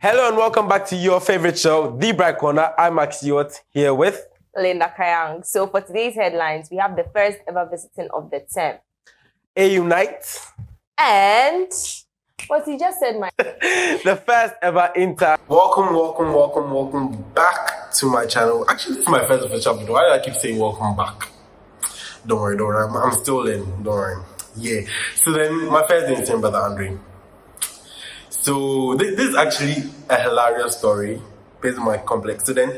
Hello and welcome back to your favorite show, The Bright Corner. I'm Max Yot here with Linda Kayang. So for today's headlines, we have the first ever visiting of the term. A Unite. And what he just said, the first ever inter. Welcome back to my channel. Actually, it's my first official video. Why do I keep saying welcome back? Don't worry. I'm still in. Don't worry. Yeah. So then, my first day in St. Brother Andre. So this is actually a hilarious story based on my complex. So then,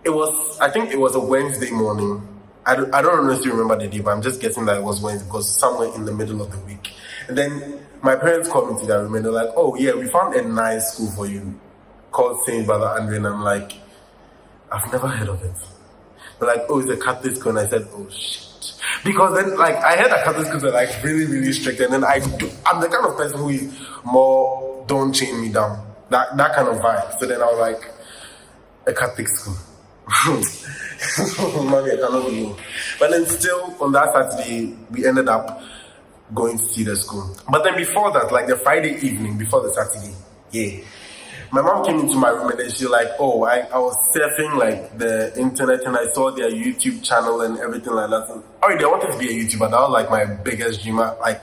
I think it was a Wednesday morning. I don't honestly remember the day, but I'm just guessing that it was Wednesday because somewhere in the middle of the week. And then my parents called me to that room and they're like, oh yeah, we found a nice school for you called St. Brother Andre. And I'm like, I've never heard of it. They're like, oh, it's a Catholic school. And I said, oh shit. Because then like I heard that Catholic schools are like really, really strict. And then I'm the kind of person who is more don't chain me down. That kind of vibe. So then I was like, a Catholic school. Mommy, I cannot believe. But then still on that Saturday, we ended up going to see the school. But then before that, like the Friday evening, before the Saturday, yeah, my mom came into my room and then she was like, oh, I was surfing like the internet and I saw their YouTube channel and everything like that. And already I wanted to be a YouTuber. That was like my biggest dream. Like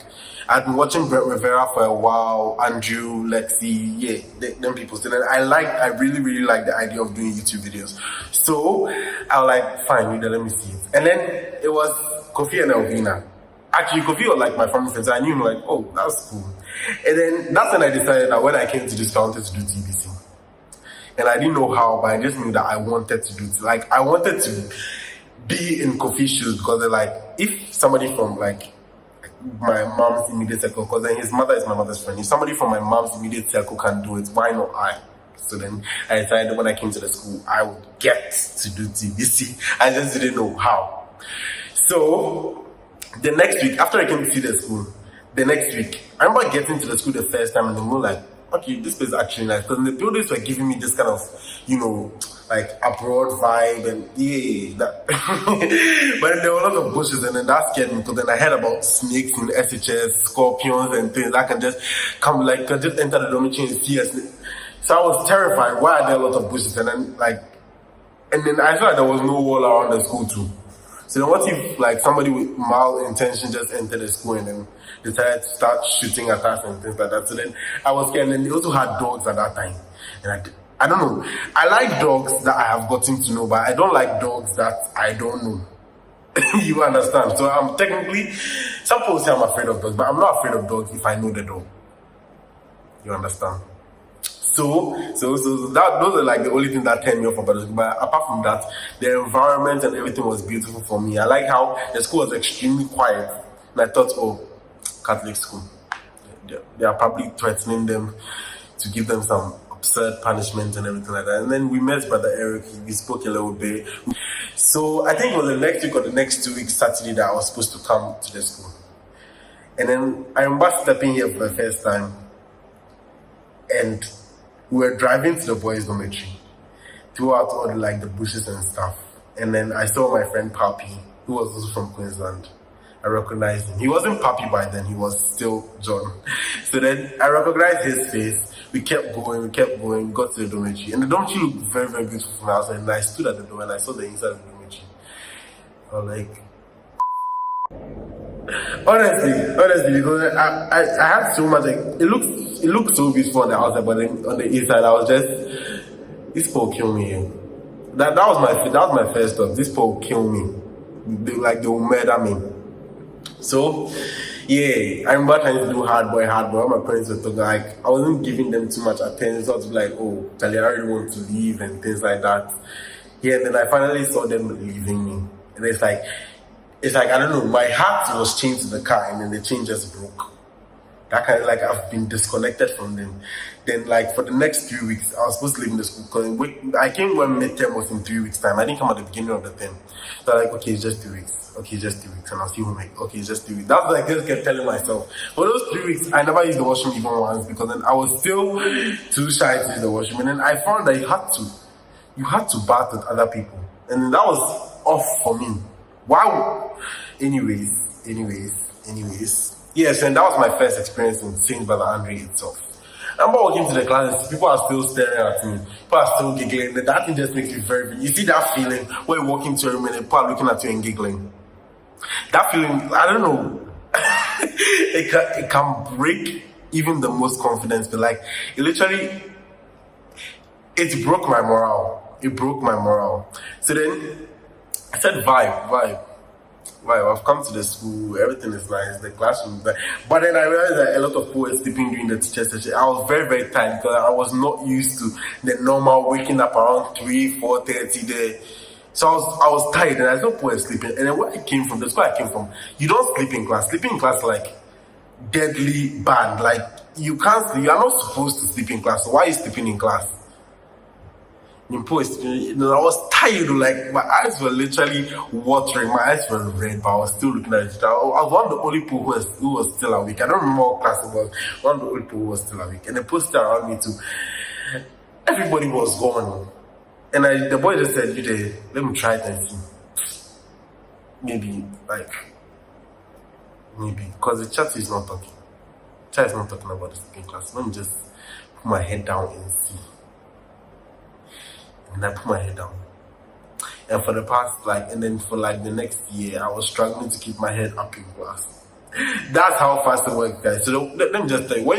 I'd been watching Brett Rivera for a while, Andrew, Lexi, yeah, them people. So then I really, really like the idea of doing YouTube videos. So I was like, fine, let me see it. And then it was Kofi and Elvina. Actually, Kofi was like my family friends. I knew him like, oh, that's cool. And then that's when I decided that when I came to this, I wanted to do TBC. And I didn't know how, but I just knew that I wanted to do it. Like, I wanted to be in Kofi's shoes because they're like, if somebody from like my mom's immediate circle, because then his mother is my mother's friend, if somebody from my mom's immediate circle can do it, why not I? So then I decided when I came to the school, I would get to do TBC. I just didn't know how. So the next week, after I came to see the school, the next week, I remember getting to the school the first time and they were like, okay, this place is actually nice. Because the buildings were giving me this kind of, like abroad vibe and yeah, that. But there were a lot of bushes and then that scared me because then I heard about snakes in SHS, scorpions and things that can just come like, can just enter the dormitory and see a snake. So I was terrified. Why are there a lot of bushes? And then I felt like there was no wall around the school too. So then what if like somebody with malintention just entered the school and then decided to start shooting at us and things like that. So then I was scared. And then they also had dogs at that time. And I don't know. I like dogs that I have gotten to know, but I don't like dogs that I don't know. You understand? So I'm technically, some people say I'm afraid of dogs, but I'm not afraid of dogs if I know the dog. You understand? So those are like the only thing that turned me off about the school. But apart from that, the environment and everything was beautiful for me. I like how the school was extremely quiet. And I thought, oh, Catholic school. They are probably threatening them to give them some absurd punishment and everything like that. And then we met Brother Eric. We spoke a little bit. So I think it was the next week or the next 2 weeks, Saturday, that I was supposed to come to the school. And then I remember stepping here for the first time. And we were driving to the boys' dormitory, throughout all the bushes and stuff. And then I saw my friend Papi, who was also from Queensland. I recognized him. He wasn't Papi by then, he was still John. So then I recognized his face. We kept going, got to the dormitory. And the dormitory looked very, very beautiful from outside. And I stood at the door and I saw the inside of the dormitory. I was like, honestly, because I had so much, it looked so beautiful on the outside, but then on the inside, I was just, this Paul kill me. That was my first thought. This Paul kill me. They will murder me. So, yeah, I remember trying to do hard boy. All my parents were talking, like, I wasn't giving them too much attention. So I was like, oh, Charlie, I really want to leave and things like that. Yeah, and then I finally saw them leaving me. And it's like, I don't know, my heart was chained to the car and then the chain just broke. That kind of I've been disconnected from them. Then for the next 3 weeks, I was supposed to leave in the school. I came when midterm was in 3 weeks time. I didn't come at the beginning of the term. So okay, it's just 2 weeks. Okay, it's just 2 weeks. And I'll see home. Okay, it's just 2 weeks. That's what I just kept telling myself. For those 3 weeks, I never used the washroom even once because then I was still too shy to use the washroom. And then I found that you had to bath with other people. And then that was off for me. Wow. Anyways. Yes, and that was my first experience in St. Brother Andre itself. I'm walking to the class, people are still staring at me. People are still giggling. That thing just makes me very, you see that feeling where you walk into a room and people are looking at you and giggling. That feeling, I don't know. it can break even the most confidence, but like, it broke my morale. It broke my morale. So then I said, vibe. I've come to the school, everything is nice, the classroom is nice. But then I realized that a lot of people were sleeping during the teacher session. I was very, very tired because I was not used to the normal waking up around 3-4:30 there. So I was tired and I saw people were sleeping. And then where I came from, the school I came from, you don't sleep in class. Sleeping in class is like deadly bad. Like you can't sleep, you're not supposed to sleep in class. So why are you sleeping in class? I was tired, like my eyes were literally watering, my eyes were red, but I was still looking at it. I was one of the only people who was still awake. I don't remember what class it was, one of the only people who was still awake. And the poster around me too, everybody was gone. And the boy just said, let me try it and see. Maybe, because the chat is not talking. The chat is not talking about the sleeping class. Let me just put my head down and see. And I put my head down. And for the past, for the next year, I was struggling to keep my head up in class. That's how fast it works, guys. So let me just tell you,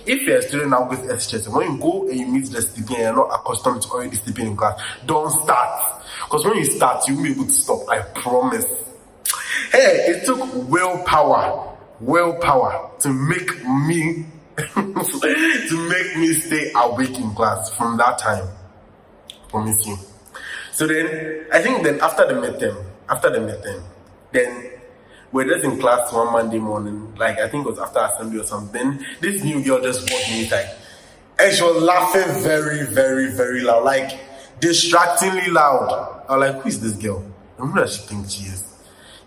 if you're a student now with SHS, when you go and you meet the sleeping and you're not accustomed to already sleeping in class, don't start. Because when you start, you won't be able to stop, I promise. Hey, it took willpower to make me stay awake in class from that time. Promise you. So then, I think after the midterm, then we're just in class one Monday morning, I think it was after assembly or something. This new girl just walked inside, and she was laughing very, very, very loud, distractingly loud. I was like, who is this girl? And who does she think she is?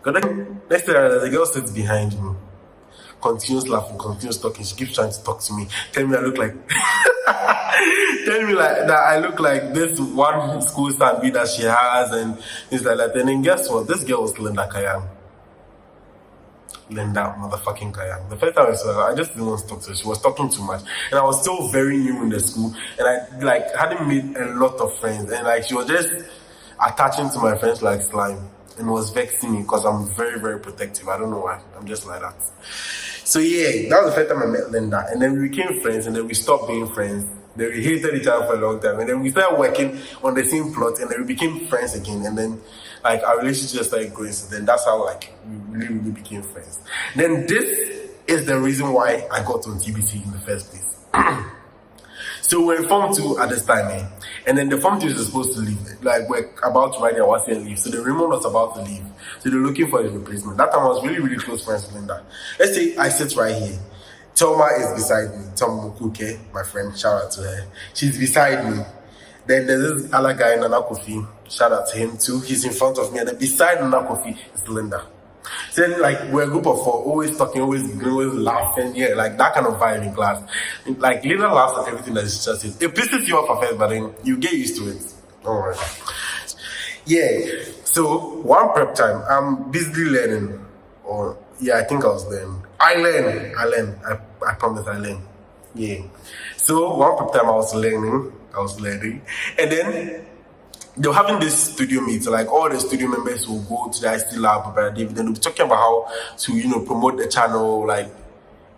Because next time, the girl sits behind me, continues laughing, continues talking. She keeps trying to talk to me, tell me I look like that I look like this one school standby that she has, and things like that. And then guess what? This girl was Linda Kayang. Linda motherfucking Kayang. The first time I saw her, I just didn't want to talk to her. She was talking too much. And I was still very new in the school, and I hadn't made a lot of friends, and she was just attaching to my friends like slime, and was vexing me because I'm very, very protective. I don't know why. I'm just like that. So yeah, that was the first time I met Linda, and then we became friends, and then we stopped being friends. Then we hated each other for a long time, and then we started working on the same plot, and then we became friends again, and then our relationship just started growing. So then that's how we really, really became friends. Then this is the reason why I got on TBC in the first place. So we're in Form 2 at this time, and then the Form 2 is supposed to leave. We're about to write our 1 year leave. So the Raymond was about to leave. So they're looking for his replacement. That time I was really, really close friends with Linda. Let's say I sit right here. Thelma is beside me. Thelma Mukuke, my friend, shout out to her. She's beside me. Then there's this other guy, Nana Kofi. Shout out to him too. He's in front of me. And then beside Nana Kofi is Linda. So then, we're a group of 4, always talking, always laughing, that kind of vibe in class. Linda laughs at everything that she just says. It pisses you off at first, but then you get used to it. Alright. Yeah. So, one prep time, I'm busily learning. I think I was learning. I learn. I promise I learn. Yeah. So, one prep time I was learning. And then, they were having this studio meet, all the studio members will go to the ICT lab, prepare David, and they'll be talking about how to, promote the channel,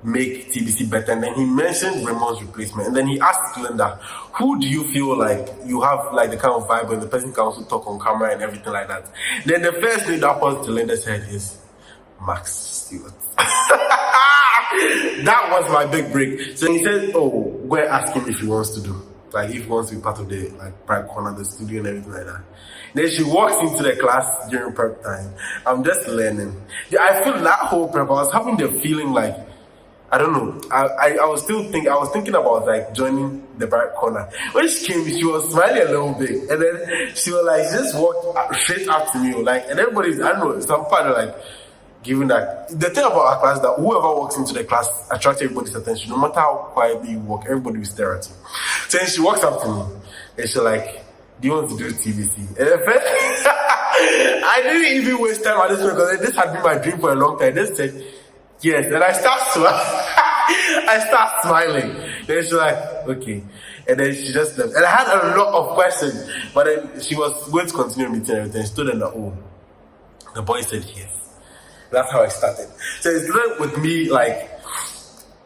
make TBC better. And then he mentioned Raymond's replacement. And then he asked Linda, who do you feel you have the kind of vibe and the person can also talk on camera and everything like that? Then the first thing that popped to Linda's head is Max Stewart. That was my big break. So he said, go and ask him if he wants to do. If he wants to be part of the prep corner, the studio and everything like that. Then she walks into the class during prep time. I'm just learning. I feel that whole prep, I was having the feeling I don't know. I was thinking about joining the prep corner. When she came, she was smiling a little bit, and then she was she just walked straight up to me, and everybody's, I don't know, some part of given that the thing about our class that whoever walks into the class attracts everybody's attention. No matter how quietly you walk, everybody will stare at you. So then she walks up to me and she's like, do you want to do TBC? And at first, I didn't even waste time at this point because this had been my dream for a long time. They said yes, and I start to I start smiling. Then she's like, okay. And then she just left. And I had a lot of questions. But then she was going to continue meeting everything. She stood in the home. The boy said yes. That's how I started. So it started with me like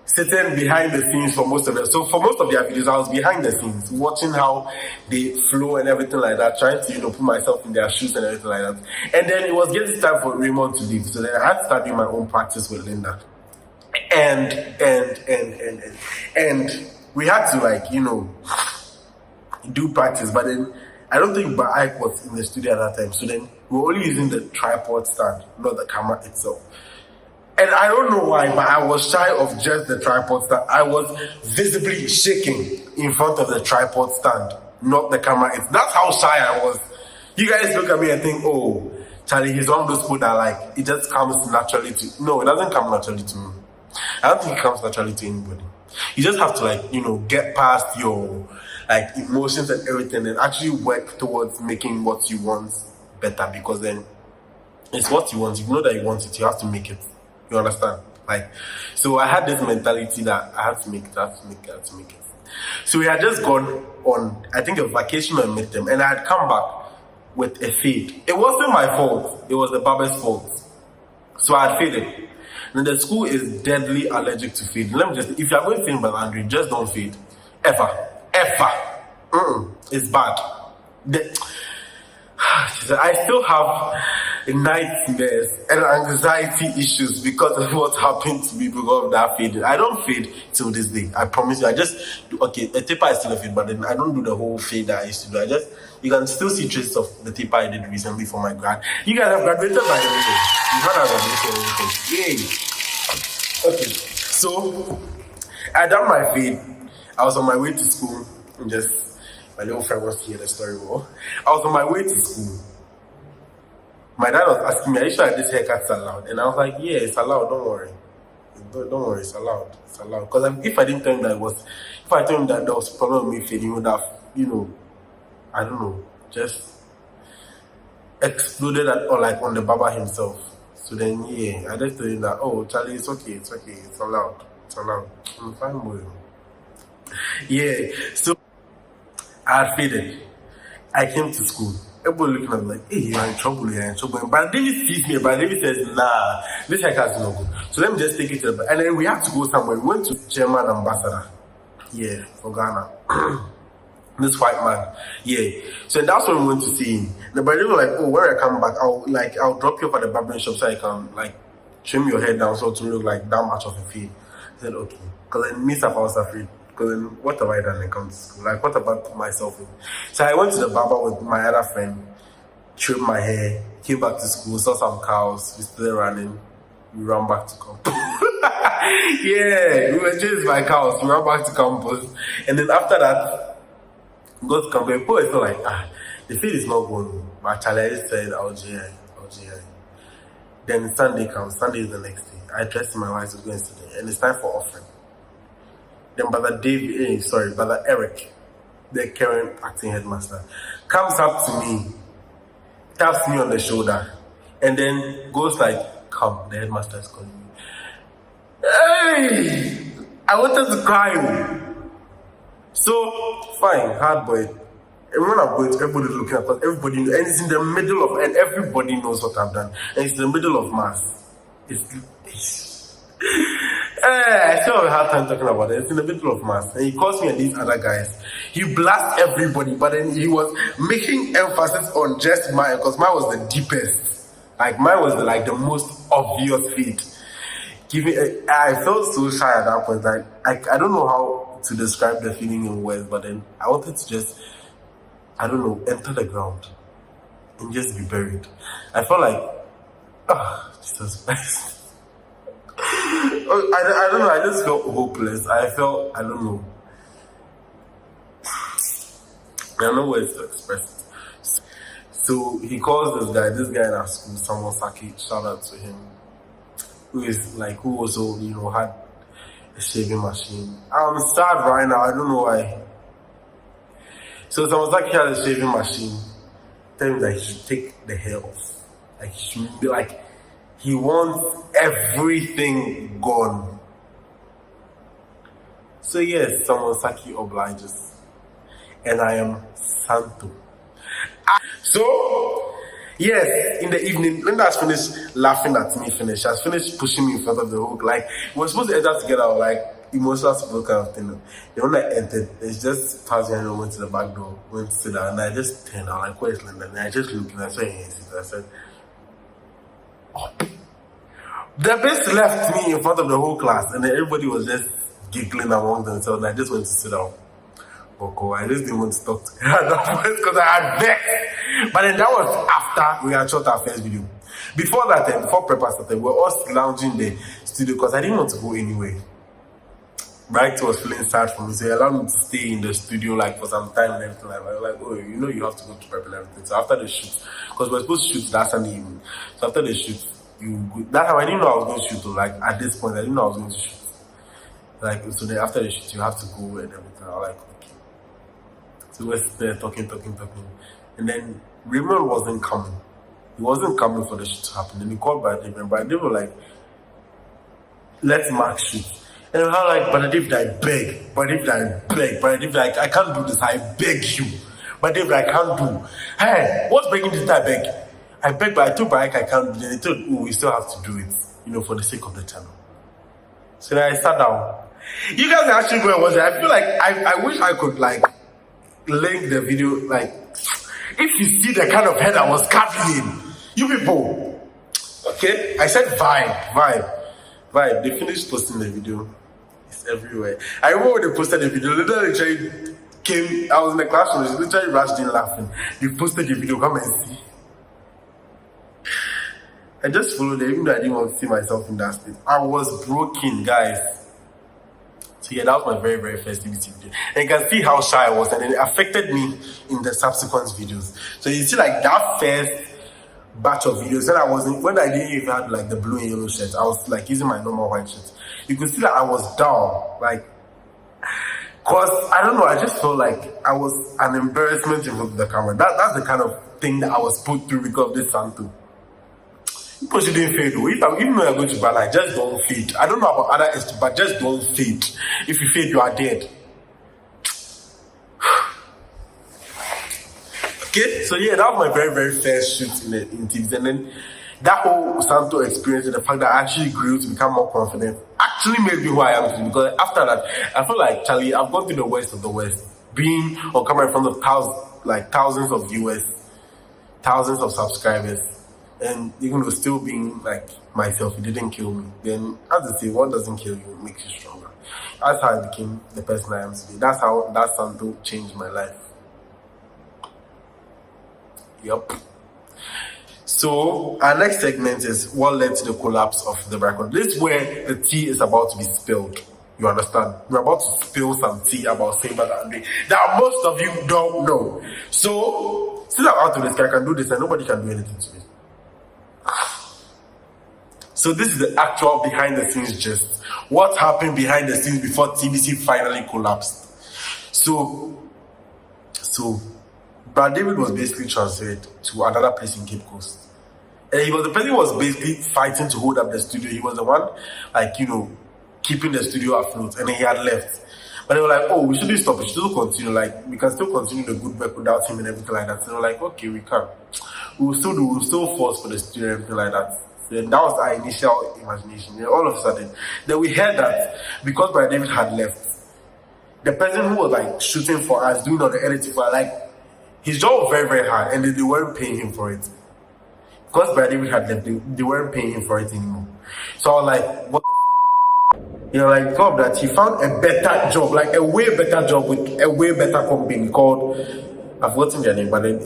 sitting behind the scenes for most of them. So for most of their videos, I was behind the scenes, watching how they flow and everything like that, trying to, put myself in their shoes and everything like that. And then it was getting time for Raymond to leave. So then I had to start doing my own practice with Linda. And we had to do practice, but then I don't think Ike was in the studio at that time. So then we were only using the tripod stand, not the camera itself. And I don't know why, but I was shy of just the tripod stand. I was visibly shaking in front of the tripod stand, not the camera. That's how shy I was. You guys look at me and think, oh, Charlie, he's one of those people that it just comes naturally to. No, it doesn't come naturally to me. I don't think it comes naturally to anybody. You just have to get past your emotions and everything and actually work towards making what you want better, because then it's what you want. You know that you want it, you have to make it. You understand? So I had this mentality that I had to make it, I had to make it, I had to make it. So we had just gone on, I think, a vacation when I met them, and I had come back with a fade. It wasn't my fault, it was the barber's fault. So I had faded. And the school is deadly allergic to fade. Let me just, if you're going to fade by Andrew, just don't fade. Ever. It's bad. I still have nightmares and anxiety issues because of what happened to me because of that fade. I don't fade till this day. I promise you. I just do, okay, the taper is still a fade, but then I don't do the whole fade that I used to do. You can still see traces of the taper I did recently for my grad. You guys have graduated by the way. You've had a graduation. Yay. Okay. So I done my fade. I was on my way to school. My little friend wants to hear the story more. I was on my way to school. My dad was asking me, are you sure this haircut's allowed? And I was like, yeah, it's allowed, don't worry. Don't worry, it's allowed. It's allowed. Because if I didn't tell him that if I told him that there was a problem with me fading, he would have, I don't know, just exploded on the barber himself. So then, yeah, I just told him that, oh, Charlie, it's okay, it's allowed. I'm fine with you. Yeah, so I had faded. I came to school. Everybody looking at me like, hey, you're in trouble. But David sees me, but David says, nah, this haircut's not good. So let me just take it to the back. And then we had to go somewhere. We went to German ambassador. Yeah, for Ghana. This white man. Yeah. So that's when we went to see him. The brother was like, oh, when I come back, I'll drop you off at the barbering shop so I can trim your hair down so to look like that much of a fade. I said, okay. Because then I was afraid. Because then what have I done when I come to school? What about myself? So I went to the barber with my other friend, trimmed my hair, came back to school, saw some cows, we still running, we ran back to campus. Yeah, we were chasing my cows, we ran back to campus. And then after that, we got to campus. People were still like, the field is not going. But Charlie said, I'll GI. Then Sunday comes, Sunday is the next day. I dressed in my wife to go and study, and it's time for offering. Then Brother Eric, the current acting headmaster, comes up to me, taps me on the shoulder, and then goes like, come, the headmaster is calling me. Hey! I wanted to cry. So, fine, hard boy. Everyone I'm going to, everybody's looking at us, everybody, and it's in the middle of, and everybody knows what I've done, and it's in the middle of mass. I still have a hard time talking about it. It's in the middle of mass. And he calls me and these other guys. He blasts everybody, but then he was making emphasis on just mine, because mine was the deepest. Mine was the most obvious feat. I felt so shy at that point. I don't know how to describe the feeling in words, but then I wanted to just, enter the ground and just be buried. I felt like, Jesus Christ. I don't know, I just felt hopeless. I don't know. I don't know ways to express it. So he calls this guy in our school, Samuel Saki, shout out to him, who also, had a shaving machine. I'm sad right now, I don't know why. So Samuel Saki had a shaving machine. Tell him that he should take the hair off. He should be he wants everything gone. So yes, someone Saki obliges. And I am Santo. So, yes, in the evening, Linda has finished laughing at me, she has finished pushing me in front of the hook. Like, we were supposed to enter together, like, emotional support kind of thing. Then when I entered, it's just passed me and went to the back door, went to sit down, and I just turned out, like, where's Linda? And I just looked and I saw her, I said, oh. The bitch left me in front of the whole class, and then everybody was just giggling among themselves, and I just went to sit down. I just didn't want to talk to her at that point because I had vexed. But then that was after we had shot our first video. Before that, before prepper started, we were all lounging in the studio because I didn't want to go anywhere. Bright was feeling sad for me, so he allowed me to stay in the studio like for some time and everything like that. I was like, oh, you know you have to go to prep and everything. So after the shoot, because we're supposed to shoot that Sunday evening. So after the shoot, that's how I didn't know I was going to shoot. Like at this point, I didn't know I was going to shoot. Like so then after the shoot, you have to go and everything. I was like, so we were there talking. And then Raymond wasn't coming. He wasn't coming for the shoot to happen. Then he called Brad and Brad were like, let's Mark shoot. And I was like, but David, I beg. Like, I can't do this. I beg you. But David, I can't do. Hey, what's begging this? I beg. I beg, but I told Barak I can't do it. They told, oh, we still have to do it, for the sake of the channel. So then I sat down. You guys are actually going to watch it. I feel like I wish I could like link the video, like if you see the kind of head I was carving in, you people. Okay, I said vibe. They finished posting the video. It's everywhere. I remember when they posted the video, literally came. I was in the classroom. They literally rushed in laughing. They posted the video. Come and see. I just followed them, even though I didn't want to see myself in that state. I was broken, guys. So yeah, that was my very, very first TBC video. And you can see how shy I was, and it affected me in the subsequent videos. So you see, like that first batch of videos, when I didn't even have like the blue and yellow shirt, I was like using my normal white shirt. You could see that I was down, like, cause I don't know, I just felt like I was an embarrassment in front of the camera. That's the kind of thing that I was put through because of this Santo. People shouldn't fade though. Even though you're going to Bala, just don't fade. I don't know about other ST, but just don't fade. If you fade, you are dead. Okay, so yeah, that was my very, very first shoot in TVs. And then that whole Santo experience and the fact that I actually grew to become more confident actually made me who I am today. Because after that, I feel like, Charlie, I've gone to the West of the West. Being on camera in front of thousands of viewers, thousands of subscribers. And even though still being like myself, it didn't kill me. Then, as I say, what doesn't kill you makes you stronger. That's how I became the person I am today. That's how that Santo changed my life. Yup. So, our next segment is what led to the collapse of the background. This is where the tea is about to be spilled. You understand? We're about to spill some tea about Simba that most of you don't know. So, since I'm out of this, I can do this and nobody can do anything to me. So this is the actual behind the scenes gist. What happened behind the scenes before TBC finally collapsed? So Brad David was basically transferred to another place in Cape Coast. And he was the person who was basically fighting to hold up the studio. He was the one, keeping the studio afloat, and then he had left. But they were like, oh, we shouldn't stop, we should still continue, we can still continue the good work without him and everything like that. So they were like, okay, we can. We'll still force for the studio and everything like that. Then that was our initial imagination. And all of a sudden, then we heard that because Brad David had left, the person who was shooting for us, doing all the editing for us, his job was very, very hard, and they weren't paying him for it. Because Brad David had left, they weren't paying him for it anymore. So I was like, what the God, that he found a better job, a way better job with a way better company called, I've forgotten their name, but then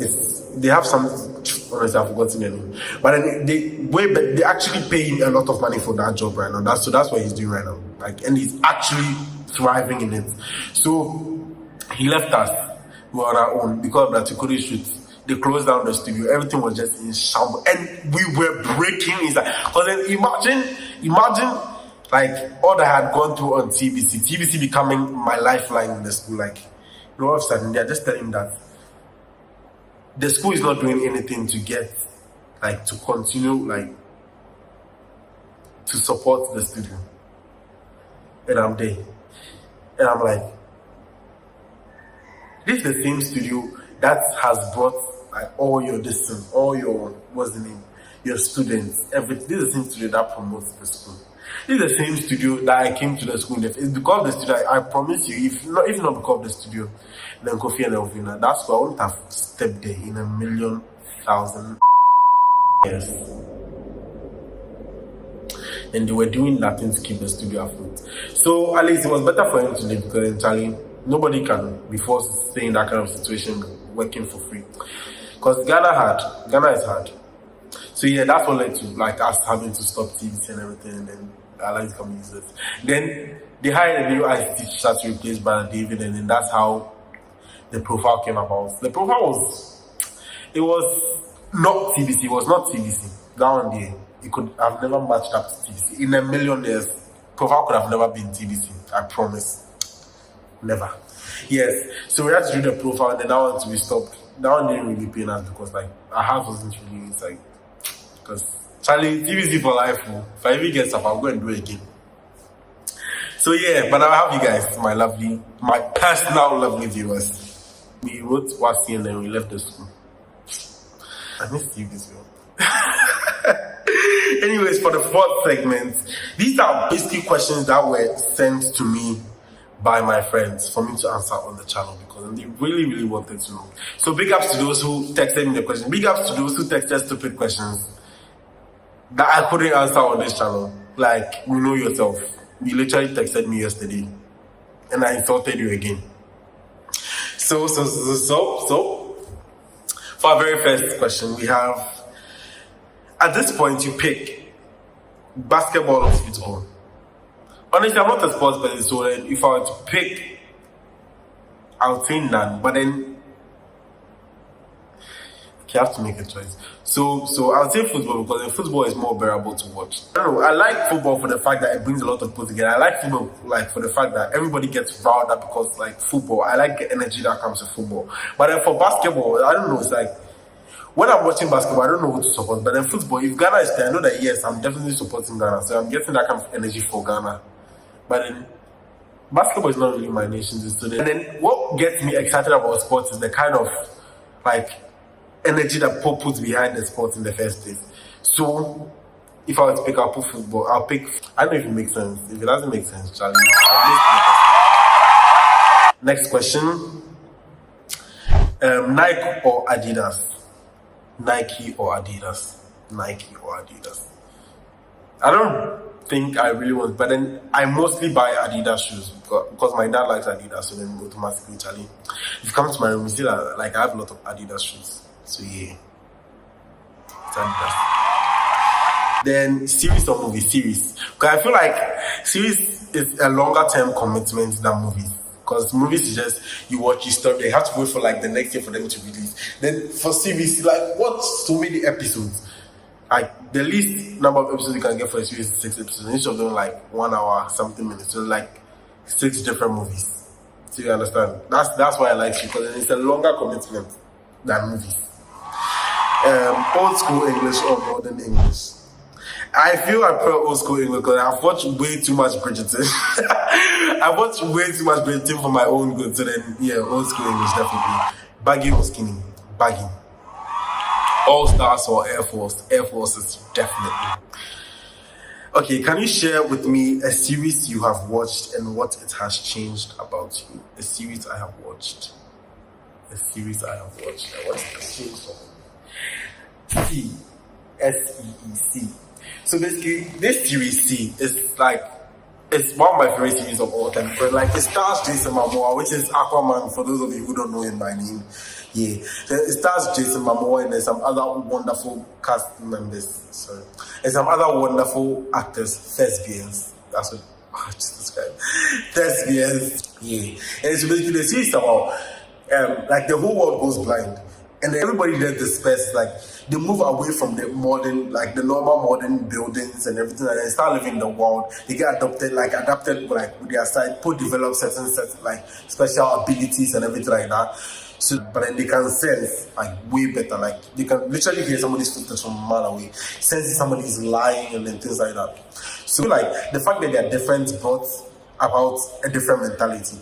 they have some, honestly, I've forgotten their name. But then they actually pay him a lot of money for that job right now. That's what he's doing right now. And he's actually thriving in it. So he left us. We were on our own because of that we couldn't shoot. They closed down the studio. Everything was just in shambles, and we were breaking inside. Because then imagine all that I had gone through on TBC becoming my lifeline in the school. All of a sudden they're just telling me that the school is not doing anything to get to continue to support the studio, and I'm there. And I'm like, this is the same studio that has brought like all your distance, all your what's the name, your students, everything. This is the same studio that promotes the school. This is the same studio that I came to the school. It's because of the studio. I promise you, if not because of the studio, then Kofi and Elvina, that's why I wouldn't have stepped there in a million thousand years. And they were doing nothing to keep the studio afloat. So at least it was better for him to leave because in Charlie, nobody can be forced to stay in that kind of situation working for free. Because Ghana is hard. So yeah, that's what led to like us having to stop TBC and everything, and then Alliance become useless. Then they hired a new ICT teacher to replace Brother David, and then that's how the profile came about. The profile was not TBC, it was not TBC. That one day, it could have never matched up to TBC. In a million years, profile could have never been TBC, I promise. Never. Yes. So we had to do the profile, and then that one to be stopped. That one didn't really pay us because like our house wasn't really inside. Because Charlie, TBC for life. If I even get stuff, I'll go and do it again. So yeah, but I'll have you guys, my personal lovely viewers. We wrote Wasi and then we left the school. I missed you this one. Anyways, for the fourth segment, these are basically questions that were sent to me by my friends for me to answer on the channel because they really, really wanted to know. So big ups to those who texted me the question. Big ups to those who texted stupid questions that I couldn't answer on this channel. Like, you know yourself. You literally texted me yesterday and I insulted you again. So for our very first question, we have, at this point you pick basketball or football. Honestly, I'm not a sports person, so if I were to pick, I would say none. But then you have to make a choice. So I would say football because football is more bearable to watch. I don't know. I like football for the fact that it brings a lot of people together. I like football like for the fact that everybody gets riled up because like football. I like the energy that comes with football. But then for basketball, I don't know. It's like when I'm watching basketball, I don't know who to support. But then football, if Ghana is there, I know that yes, I'm definitely supporting Ghana. So I'm getting that kind of energy for Ghana. But then basketball is not really my nation's student. And then what gets me excited about sports is the kind of like energy that Paul puts behind the sport in the first place. So if I were to pick, I'll put football. I'll pick. I don't know if it makes sense. If it doesn't make sense, Charlie. Next question. Nike or Adidas? Nike or Adidas? Nike or Adidas? I don't think I really want, but then I mostly buy Adidas shoes because my dad likes Adidas, so then automatically, Charlie. If you come to my room, you see that like I have a lot of Adidas shoes. So yeah, it's Adidas. Then series or movie? Series. Because I feel like series is a longer term commitment than movies. Because movies is just you watch, you stop, they have to wait for like the next year for them to release. Then for series, like what so many episodes? Like the least number of episodes you can get for a series is 6 episodes. And each of them like 1 hour something minutes. So like 6 different movies. So you understand? That's why I like it because it's a longer commitment than movies. Old school English or modern English? I feel I prefer old school English because I've watched way too much Bridgerton. I've watched way too much Bridgerton for my own good. So then, yeah, old school English definitely. Baggy or skinny? Baggy. All Stars or Air Force? Air Force is definitely. Okay, can you share with me a series you have watched and what it has changed about you? A series I have watched. A series I have watched. And what it has changed for me? SEEC. So basically, this series C is like, it's one of my favorite series of all time. But like, it stars Jason Momoa, which is Aquaman, for those of you who don't know him by name. Yeah. It stars Jason Momoa and there's some other wonderful cast members. Sorry. And some other wonderful actors, thespians. That's what I just described. Thespians. Yeah. And it's basically the series about, like the whole world goes blind. And everybody does this best, like they move away from the modern, like the normal modern buildings and everything, and they start living in the world. They get adapted like with their side, develop certain like special abilities and everything like that. So, but then they can sense like way better, like they can literally hear somebody's footsteps from a mile away, sense somebody's lying and then things like that. So like the fact that they are different but about a different mentality.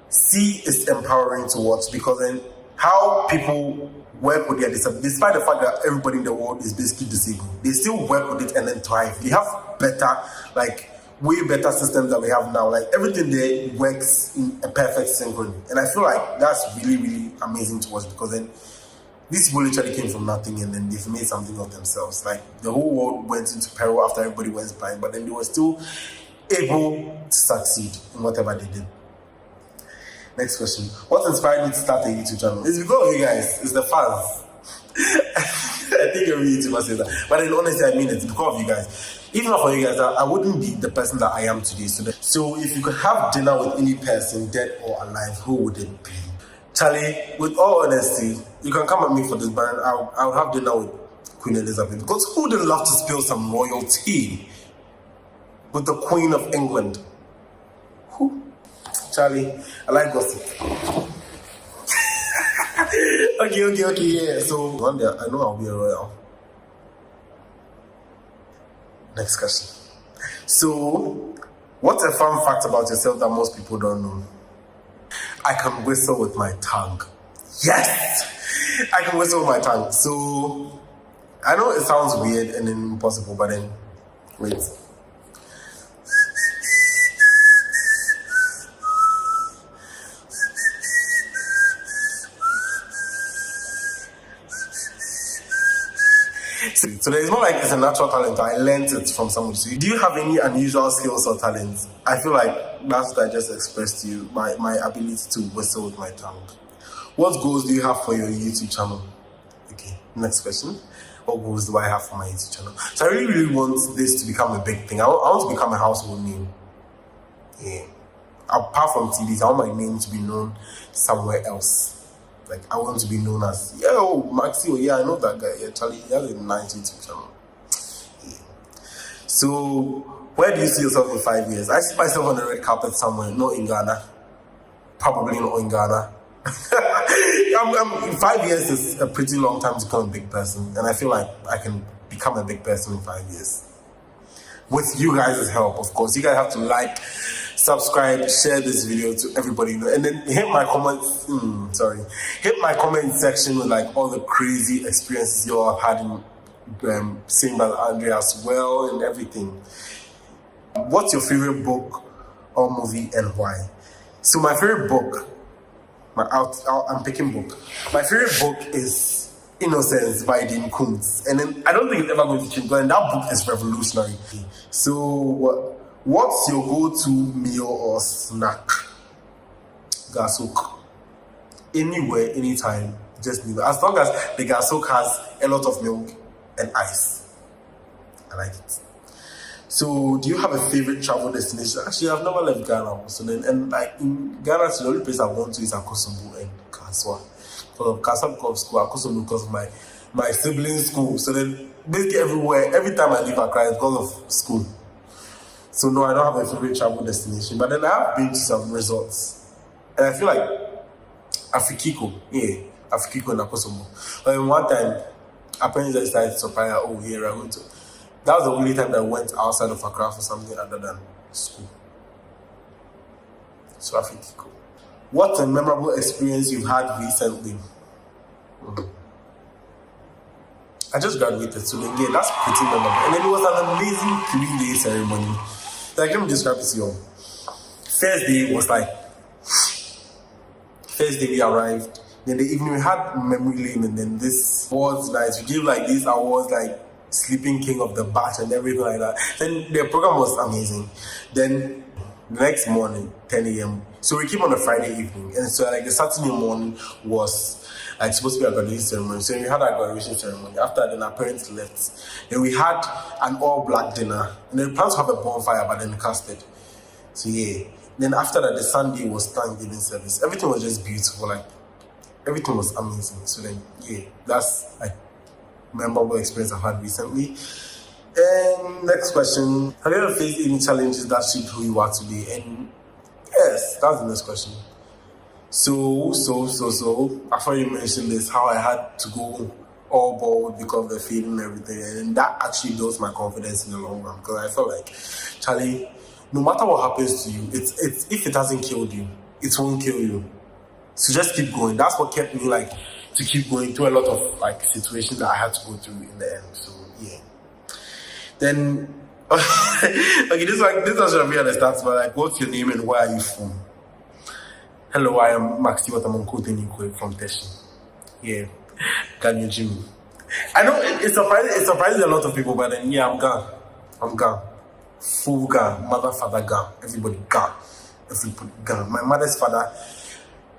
C is empowering to watch, because then how people work with their disability, despite the fact that everybody in the world is basically disabled, they still work with it and then thrive. They have better, like way better systems that we have now. Like everything there works in a perfect synchrony. And I feel like that's really, really amazing to watch, because then these people literally came from nothing and then they've made something of themselves. Like the whole world went into peril after everybody went blind, but then they were still able to succeed in whatever they did. Next question. What inspired me to start a YouTube channel? It's because of you guys. It's the fans. I think every YouTuber says that. But then honestly, I mean it's because of you guys. Even not for you guys, I wouldn't be the person that I am today. So if you could have dinner with any person, dead or alive, who would it be? Charlie, with all honesty, you can come at me for this, but I'll have dinner with Queen Elizabeth. Because who wouldn't love to spill some royalty with the Queen of England? Who? Charlie, I like gossip. Okay, yeah. So one day, I know I'll be a royal. Next question. So, what's a fun fact about yourself that most people don't know? I can whistle with my tongue. Yes! I can whistle with my tongue. So, I know it sounds weird and impossible, but then, wait. So it's not like it's a natural talent. I learned it from someone. So do you have any unusual skills or talents? I feel like that's what I just expressed to you, my ability to whistle with my tongue. What goals do you have for your YouTube channel? Okay, next question. What goals do I have for my YouTube channel? So I really want this to become a big thing. I want to become a household name. Yeah. Apart from TBC, I want my name to be known somewhere else. Like, I want to be known as, yo, Maxi, oh, yeah, I know that guy. Yeah, Charlie, he has a nice YouTube channel. Yeah. So, where do you see yourself in 5 years? I see myself on the red carpet somewhere, not in Ghana. Probably not in Ghana. 5 years is a pretty long time to become a big person. And I feel like I can become a big person in 5 years. With you guys' help, of course. You guys have to like, subscribe, share this video to everybody, and then hit my comments. Hit my comment section with like all the crazy experiences you all had in seeing by Andrea as well and everything. What's your favorite book or movie and why? So my favorite book, I'm picking book. My favorite book is Innocence by Dean Koontz, and then I don't think it's ever going to change. But that book is revolutionary. So what's your go-to meal or snack? Gasok. Anywhere, anytime, just leave it. As long as the gasok has a lot of milk and ice. I like it. So, do you have a favorite travel destination? Actually, I've never left Ghana. So then, and like in Ghana, the only place I want to is Akosombo and Kaswa. Because of Kaswa, because of school, Akosombo because of my siblings' school. So then, basically everywhere, every time I leave Accra, it's because of school. So no, I don't have a favorite travel destination. But then I have been to some resorts. And I feel like Afrikiko and Akosombo. But one time, apparently I decided to surprise her, oh, here I went to. That was the only time that I went outside of Accra for something other than school. So Afrikiko. What a memorable experience you've had recently. I just graduated, so then, yeah, that's pretty memorable. And then it was an amazing 3-day ceremony. Like, let me describe it to you all. First day we arrived. Then the evening we had memory lane, and then this awards night. We gave like these awards like Sleeping King of the Batch and everything like that. Then the program was amazing. Then the next morning, 10 a.m. So we came on a Friday evening, and so like the Saturday morning was like supposed to be a graduation ceremony. So we had our graduation ceremony. After that, then our parents left. Then we had an all-black dinner. And then we planned to have a bonfire, but then casted. So yeah. Then after that, the Sunday was Thanksgiving service. Everything was just beautiful. Like, everything was amazing. So then, yeah, that's like memorable experience I've had recently. And next question. Have you ever faced any challenges that shaped who you are today? And yes, that's the next question. So, after you mentioned this, how I had to go all bald because of the feeling and everything, and that actually built my confidence in the long run, because I felt like, Charlie, no matter what happens to you, it's if it hasn't killed you, it won't kill you. So just keep going. That's what kept me like to keep going through a lot of like situations that I had to go through in the end. So yeah. Then okay, this one should be on the stats, but like, what's your name and where are you from? Hello, I am Maxi Watamonko from Teshi. Yeah, can you Jimmy? I know it's surprising a lot of people, but then yeah, I'm gone. Full gone, mother, father gone, everybody gone. Everybody gone. My mother's father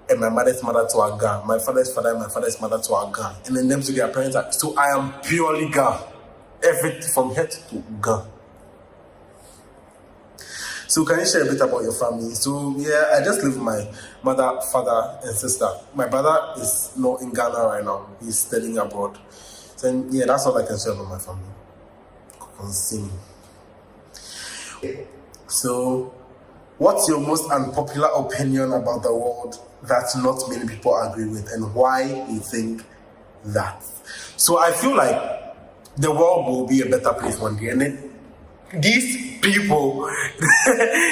and my mother's mother to are gone. My father's father and my father's mother to are gone. And then them to their parents are, so I am purely gone. Everything from head to gone. So can you share a bit about your family? So yeah, I just live with my mother, father, and sister. My brother is not in Ghana right now. He's studying abroad. So yeah, that's all I can share about my family. Continue. So, what's your most unpopular opinion about the world that not many people agree with, and why you think that? So I feel like the world will be a better place one day, and then these people,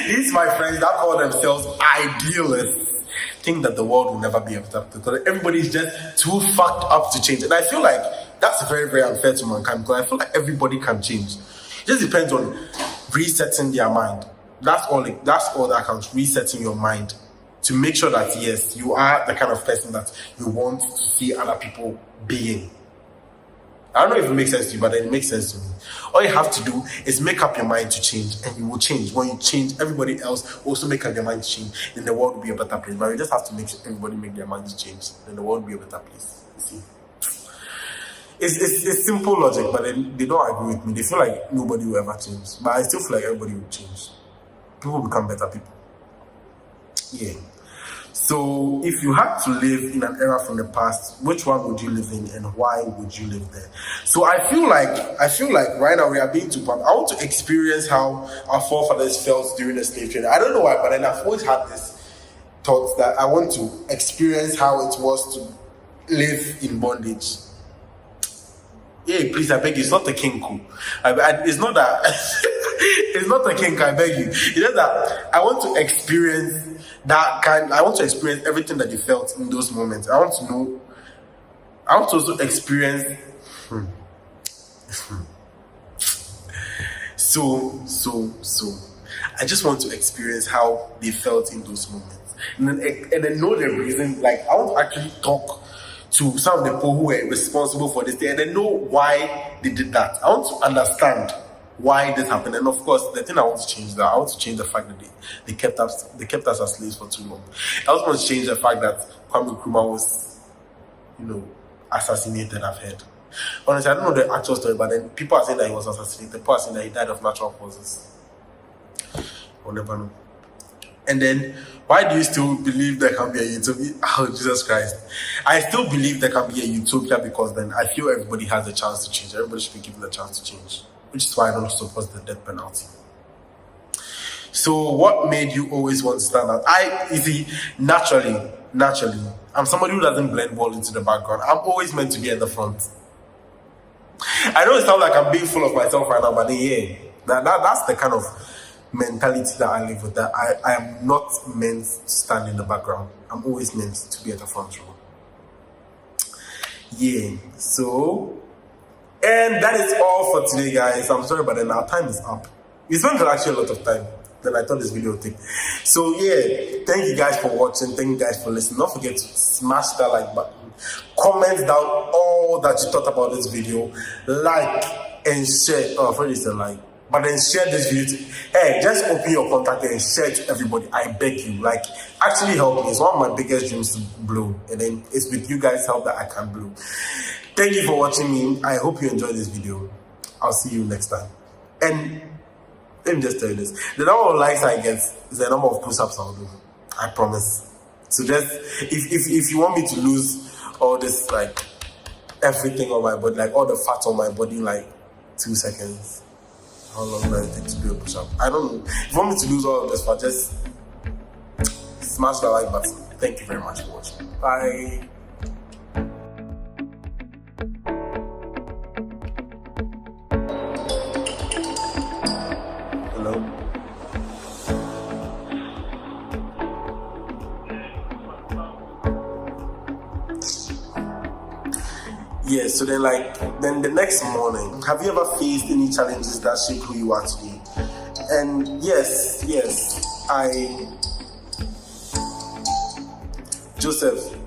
these my friends that call themselves idealists, think that the world will never be a better place because everybody's just too fucked up to change. And I feel like that's very, very unfair to mankind because I feel like everybody can change. It just depends on resetting their mind. That's all that counts. Resetting your mind to make sure that yes, you are the kind of person that you want to see other people being. I don't know if it makes sense to you, but it makes sense to me. All you have to do is make up your mind to change, and you will change. When you change, everybody else also make up their mind to change, then the world will be a better place. But you just have to make sure everybody make their minds change, then the world will be a better place. You see, it's simple logic, but they don't agree with me. They feel like nobody will ever change, but I still feel like everybody will change. People become better people. Yeah. So, if you had to live in an era from the past, which one would you live in, and why would you live there? So, I feel like right now we are being too pumped. I want to experience how our forefathers felt during the slave trade. I don't know why, but then I've always had this thought that I want to experience how it was to live in bondage. Yeah, please, I beg you, it's not a kinku. It's not that. It's not a kink, I beg you. It's just that I want to experience I want to experience everything that you felt in those moments. I want to also experience so I just want to experience how they felt in those moments. And then know the reason. Like, I want to actually talk to some of the people who were responsible for this thing and then know why they did that. I want to understand why this happened. And of course, the thing I want to change that, I want to change the fact that they kept us as slaves for too long. I also want to change the fact that Kwame Nkrumah was, assassinated, I've heard. Honestly, I don't know the actual story, but then people are saying that he was assassinated. People are saying that he died of natural causes. I'll never know. And then, why do you still believe there can be a utopia? Oh, Jesus Christ. I still believe there can be a utopia because then I feel everybody has a chance to change. Everybody should be given a chance to change. Which is why I don't support the death penalty. So what made you always want to stand out? Naturally, I'm somebody who doesn't blend well into the background. I'm always meant to be at the front. I know it sounds like I'm being full of myself right now, but yeah, that's the kind of mentality that I live with. That I am not meant to stand in the background. I'm always meant to be at the front row. Yeah, so... And that is all for today, guys. I'm sorry, but then our time is up. We spent actually a lot of time than I thought this video would take. So yeah, thank you guys for watching. Thank you guys for listening. Don't forget to smash that like button. Comment down all that you thought about this video. Like and share. Oh, I already said like. But then share this video. Hey, just open your contact and share to everybody. I beg you. Like, actually help me. It's one of my biggest dreams to blow. And then it's with you guys' help that I can blow. Thank you for watching me. I hope you enjoyed this video. I'll see you next time. And let me just tell you this. The number of likes I get is the number of push-ups I'll do. I promise. So just, if you want me to lose all this, like, everything on my body, like all the fat on my body, like 2 seconds. How long does it take to do a push-up? I don't know. If you want me to lose all of this fat, just smash the like button. Thank you very much for watching. Bye. Hello? Yeah, so then the next morning, have you ever faced any challenges that shape who you are today? And yes, Joseph,